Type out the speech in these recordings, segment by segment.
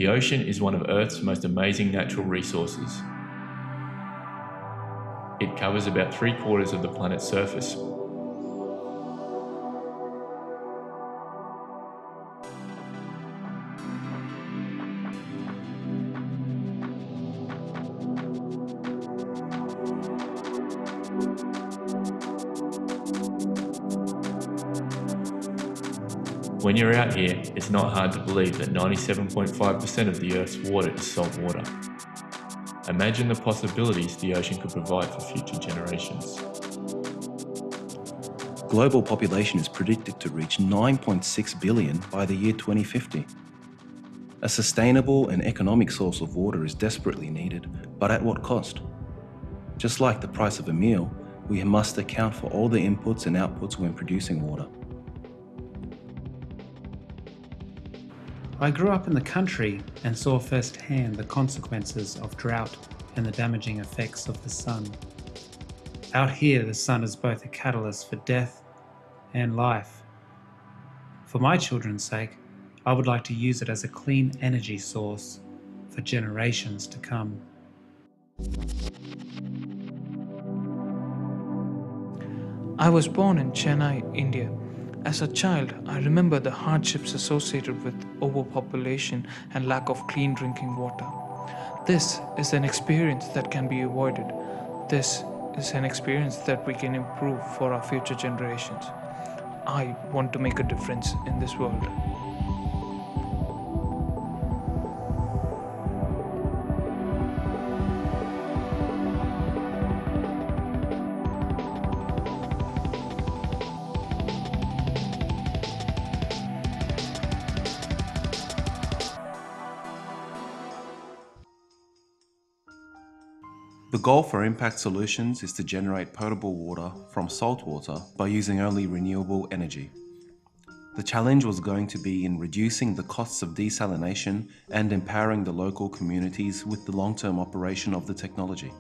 The ocean is one of Earth's most amazing natural resources. It covers about 3/4 of the planet's surface. When you're out here, it's not hard to believe that 97.5% of the Earth's water is salt water. Imagine the possibilities the ocean could provide for future generations. Global population is predicted to reach 9.6 billion by the year 2050. A sustainable and economic source of water is desperately needed, but at what cost? Just like the price of a meal, we must account for all the inputs and outputs when producing water. I grew up in the country and saw firsthand the consequences of drought and the damaging effects of the sun. Out here, the sun is both a catalyst for death and life. For my children's sake, I would like to use it as a clean energy source for generations to come. I was born in Chennai, India. As a child, I remember the hardships associated with overpopulation and lack of clean drinking water. This is an experience that can be avoided. This is an experience that we can improve for our future generations. I want to make a difference in this world. The goal for Impact Solutions is to generate potable water from salt water by using only renewable energy. The challenge was going to be in reducing the costs of desalination and empowering the local communities with the long-term operation of the technology.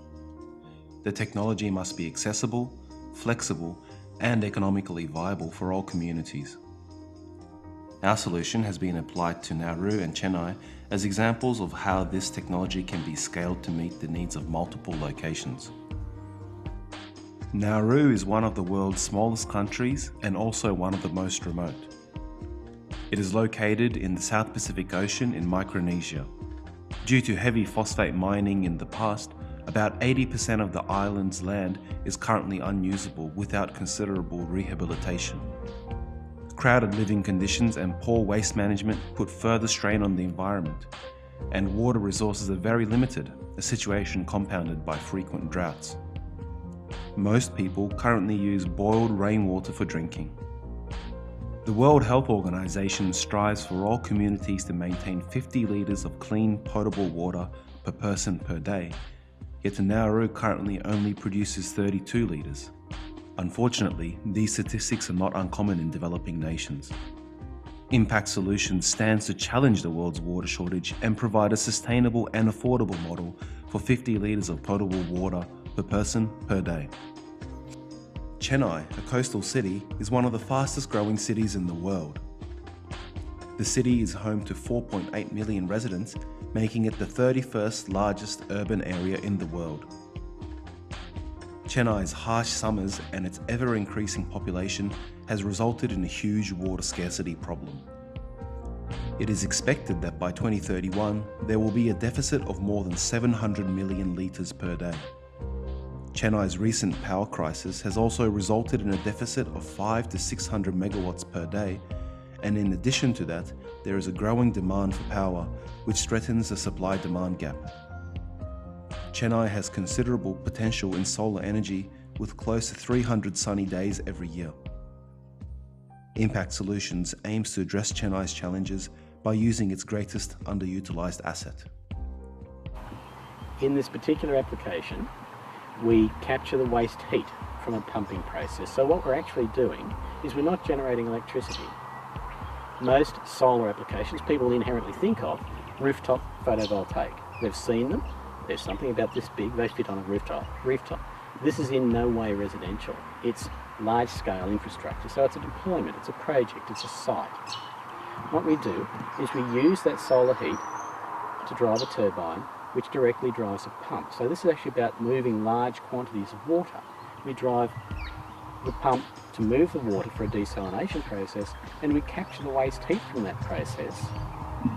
The technology must be accessible, flexible, and economically viable for all communities. Our solution has been applied to Nauru and Chennai as examples of how this technology can be scaled to meet the needs of multiple locations. Nauru is one of the world's smallest countries and also one of the most remote. It is located in the South Pacific Ocean in Micronesia. Due to heavy phosphate mining in the past, about 80% of the island's land is currently unusable without considerable rehabilitation. Crowded living conditions and poor waste management put further strain on the environment, and water resources are very limited, a situation compounded by frequent droughts. Most people currently use boiled rainwater for drinking. The World Health Organization strives for all communities to maintain 50 litres of clean, potable water per person per day, yet Nauru currently only produces 32 litres. Unfortunately, these statistics are not uncommon in developing nations. Impact Solutions stands to challenge the world's water shortage and provide a sustainable and affordable model for 50 litres of potable water per person per day. Chennai, a coastal city, is one of the fastest growing cities in the world. The city is home to 4.8 million residents, making it the 31st largest urban area in the world. Chennai's harsh summers and its ever-increasing population has resulted in a huge water scarcity problem. It is expected that by 2031, there will be a deficit of more than 700 million litres per day. Chennai's recent power crisis has also resulted in a deficit of 500 to 600 megawatts per day, and in addition to that, there is a growing demand for power, which threatens the supply-demand gap. Chennai has considerable potential in solar energy with close to 300 sunny days every year. Impact Solutions aims to address Chennai's challenges by using its greatest underutilised asset. In this particular application, we capture the waste heat from a pumping process. So what we're actually doing is we're not generating electricity. Most solar applications people inherently think of rooftop photovoltaic. They've seen them. There's something about this big, they fit on a rooftop. This is in no way residential. It's large-scale infrastructure, so it's a deployment, it's a project, it's a site. What we do is we use that solar heat to drive a turbine, which directly drives a pump. So this is actually about moving large quantities of water. We drive the pump to move the water for a desalination process, and we capture the waste heat from that process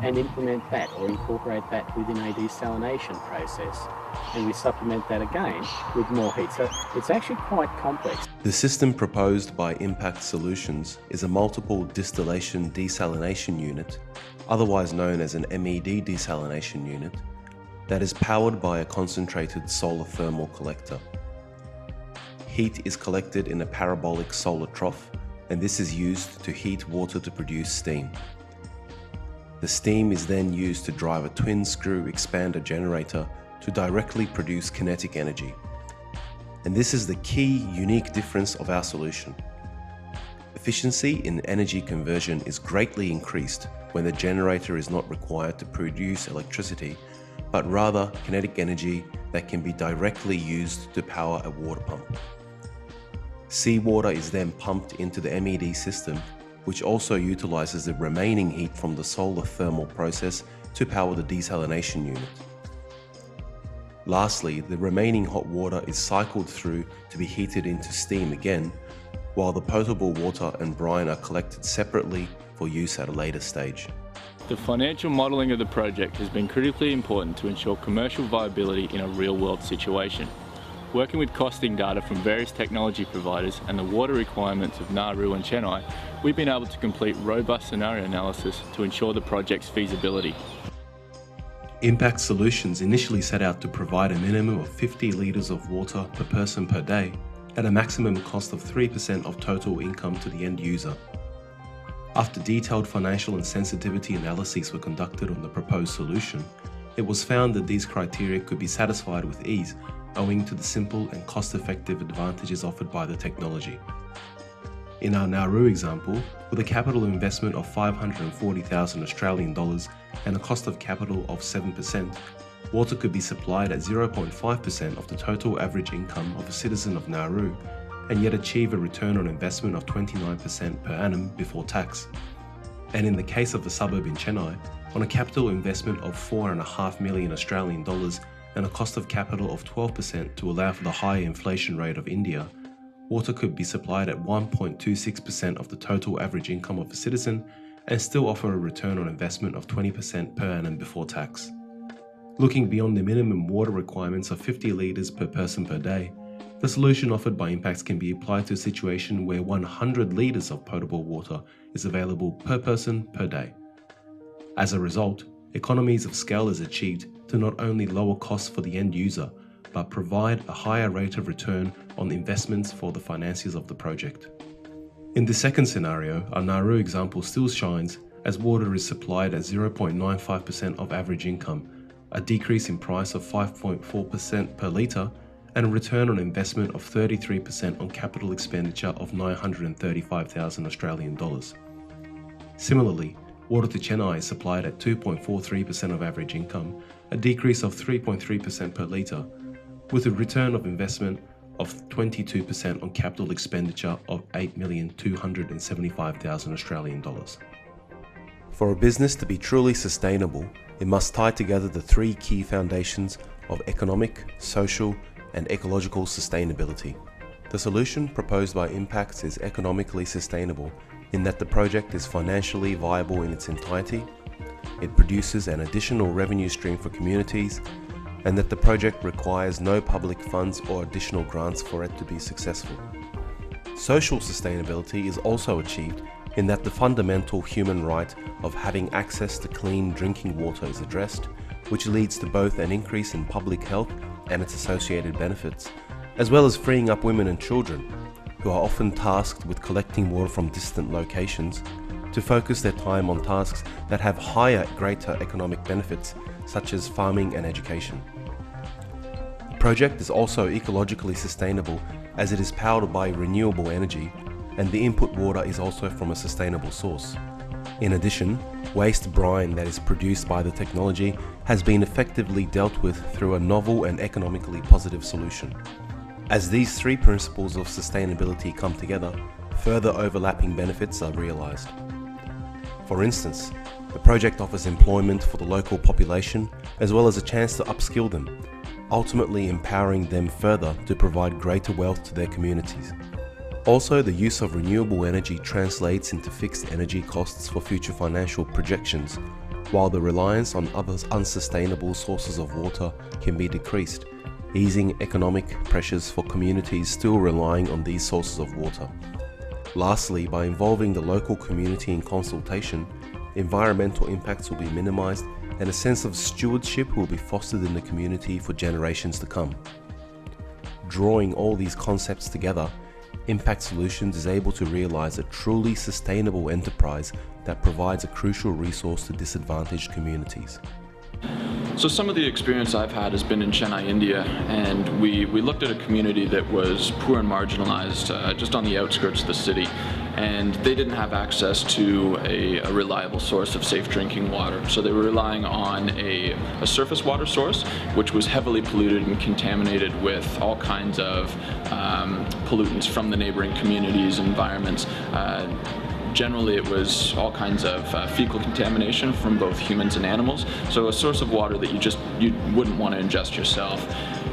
and implement that or incorporate that within a desalination process. And we supplement that again with more heat. So it's actually quite complex. The system proposed by Impact Solutions is a multiple distillation desalination unit, otherwise known as an MED desalination unit, that is powered by a concentrated solar thermal collector. Heat is collected in a parabolic solar trough, and this is used to heat water to produce steam. The steam is then used to drive a twin-screw expander generator to directly produce kinetic energy. And this is the key unique difference of our solution. Efficiency in energy conversion is greatly increased when the generator is not required to produce electricity, but rather kinetic energy that can be directly used to power a water pump. Seawater is then pumped into the MED system, which also utilizes the remaining heat from the solar thermal process to power the desalination unit. Lastly, the remaining hot water is cycled through to be heated into steam again, while the potable water and brine are collected separately for use at a later stage. The financial modelling of the project has been critically important to ensure commercial viability in a real-world situation. Working with costing data from various technology providers and the water requirements of Nauru and Chennai, we've been able to complete robust scenario analysis to ensure the project's feasibility. Impact Solutions initially set out to provide a minimum of 50 litres of water per person per day at a maximum cost of 3% of total income to the end user. After detailed financial and sensitivity analyses were conducted on the proposed solution, it was found that these criteria could be satisfied with ease owing to the simple and cost-effective advantages offered by the technology. In our Nauru example, with a capital investment of 540,000 Australian dollars and a cost of capital of 7%, water could be supplied at 0.5% of the total average income of a citizen of Nauru and yet achieve a return on investment of 29% per annum before tax. And in the case of the suburb in Chennai, on a capital investment of 4.5 million Australian dollars and a cost of capital of 12% to allow for the high inflation rate of India, water could be supplied at 1.26% of the total average income of a citizen and still offer a return on investment of 20% per annum before tax. Looking beyond the minimum water requirements of 50 litres per person per day, the solution offered by Impacts can be applied to a situation where 100 litres of potable water is available per person per day. As a result, economies of scale is achieved to not only lower costs for the end user, but provide a higher rate of return on investments for the financiers of the project. In the second scenario, our Nauru example still shines as water is supplied at 0.95% of average income, a decrease in price of 5.4% per litre, and a return on investment of 33% on capital expenditure of 935,000 Australian dollars. Similarly, water to Chennai is supplied at 2.43% of average income, a decrease of 3.3% per litre, with a return of investment of 22% on capital expenditure of 8,275,000 Australian dollars. For a business to be truly sustainable, it must tie together the three key foundations of economic, social, and ecological sustainability. The solution proposed by Impacts is economically sustainable in that the project is financially viable in its entirety, it produces an additional revenue stream for communities, and that the project requires no public funds or additional grants for it to be successful. Social sustainability is also achieved in that the fundamental human right of having access to clean drinking water is addressed, which leads to both an increase in public health and its associated benefits, as well as freeing up women and children, who are often tasked with collecting water from distant locations, to focus their time on tasks that have greater economic benefits, such as farming and education. The project is also ecologically sustainable as it is powered by renewable energy, and the input water is also from a sustainable source. In addition, waste brine that is produced by the technology has been effectively dealt with through a novel and economically positive solution. As these three principles of sustainability come together, further overlapping benefits are realized. For instance, The project offers employment for the local population as well as a chance to upskill them, ultimately empowering them further to provide greater wealth to their communities. Also, the use of renewable energy translates into fixed energy costs for future financial projections, while the reliance on other unsustainable sources of water can be decreased, easing economic pressures for communities still relying on these sources of water. Lastly, by involving the local community in consultation, environmental impacts will be minimized and a sense of stewardship will be fostered in the community for generations to come. Drawing all these concepts together, Impact Solutions is able to realize a truly sustainable enterprise that provides a crucial resource to disadvantaged communities. So some of the experience I've had has been in Chennai, India, and we looked at a community that was poor and marginalized just on the outskirts of the city, and they didn't have access to a reliable source of safe drinking water. So they were relying on a surface water source, which was heavily polluted and contaminated with all kinds of pollutants from the neighboring communities and environments. Generally, it was all kinds of fecal contamination from both humans and animals, so a source of water that you wouldn't want to ingest yourself.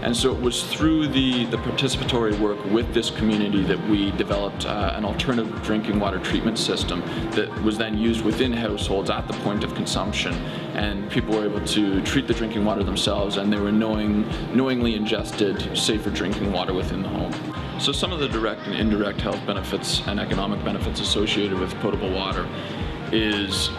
And so it was through the participatory work with this community that we developed an alternative drinking water treatment system that was then used within households at the point of consumption. And people were able to treat the drinking water themselves, and they were knowingly ingested safer drinking water within the home. So some of the direct and indirect health benefits and economic benefits associated with potable water is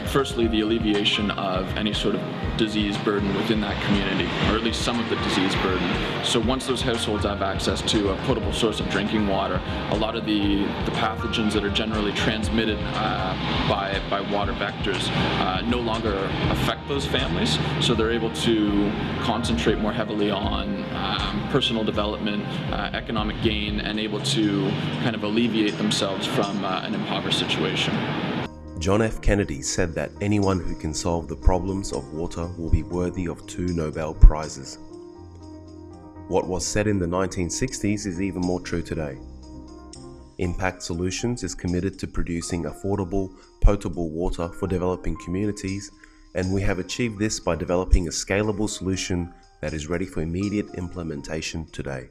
firstly the alleviation of any sort of disease burden within that community, or at least some of the disease burden. So once those households have access to a potable source of drinking water, a lot of the pathogens that are generally transmitted by water vectors no longer affect those families, so they're able to concentrate more heavily on personal development, economic gain, and able to kind of alleviate themselves from an impoverished situation. John F. Kennedy said that anyone who can solve the problems of water will be worthy of 2 Nobel Prizes. What was said in the 1960s is even more true today. Impact Solutions is committed to producing affordable, potable water for developing communities, and we have achieved this by developing a scalable solution that is ready for immediate implementation today.